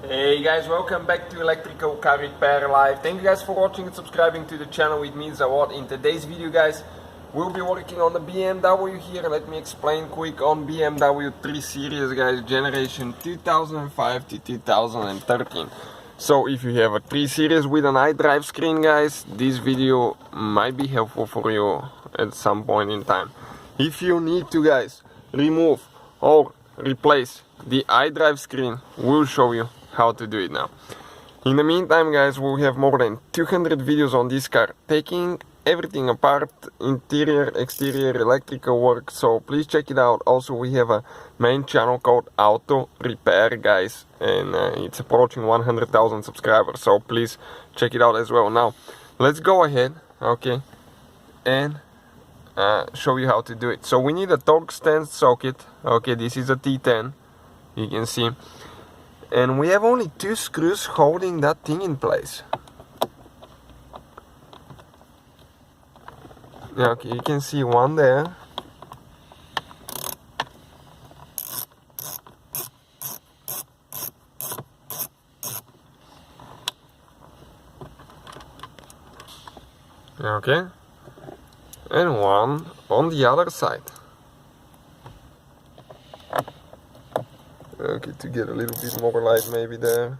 Hey guys, welcome back to Electrical Car Repair Live. Thank you guys for watching and subscribing to the channel. It means a lot. In today's video guys, we'll be working on the BMW here. Let me explain quick on BMW 3 Series guys, generation 2005 to 2013. So if you have a 3 Series with an iDrive screen guys, this video might be helpful for you at some point in time. If you need to guys remove or replace the iDrive screen, we'll show you how to do it now. In the meantime guys, we'll have more than 200 videos on this car, taking everything apart, interior, exterior, electrical work, so please check it out. Also we have a main channel called Auto Repair guys, and it's approaching 100,000 subscribers, so please check it out as well. Now let's go ahead, okay, and show you how to do it. So we need a torque stand socket, okay, this is a T10, you can see, and we have only 2 screws holding that thing in place. Okay, you can see one there. Okay, and one on the other side. Okay, to get a little bit more light maybe there.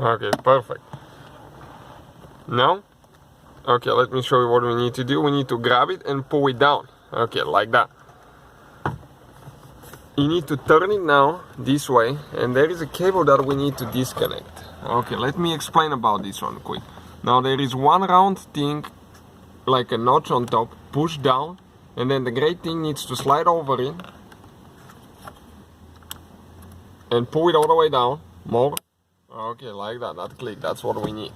Okay, perfect. Now, okay, let me show you what we need to do. We need to grab it and pull it down. Okay, like that. You need to turn it now this way, and there is a cable that we need to disconnect. Okay, let me explain about this one quick. Now there is one round thing, like a notch on top, push down, and then the gray thing needs to slide over it and pull it all the way down. More. Okay, like that, that click, that's what we need.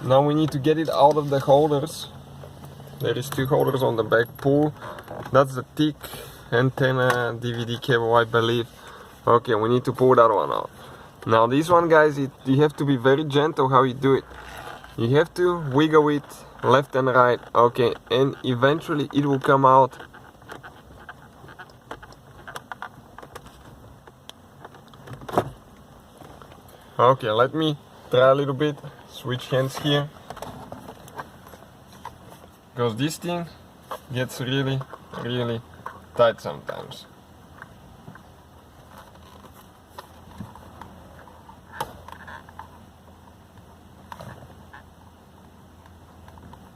Now we need to get it out of the holders. There is 2 holders on the back. Pull, that's the thick antenna DVD cable, I believe. Okay, we need to pull that one out. Now this one guys, you have to be very gentle how you do it. You have to wiggle it left and right, okay, and eventually it will come out. Okay, let me try a little bit, switch hands here, because this thing gets really tight sometimes.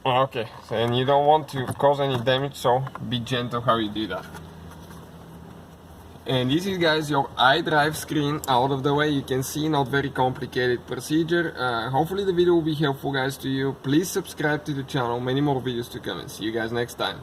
Okay, and you don't want to cause any damage, so be gentle how you do that. And this is guys your iDrive screen out of the way. You can see, not very complicated procedure. Hopefully the video will be helpful guys to you. Please subscribe to the channel, many more videos to come, and see you guys next time.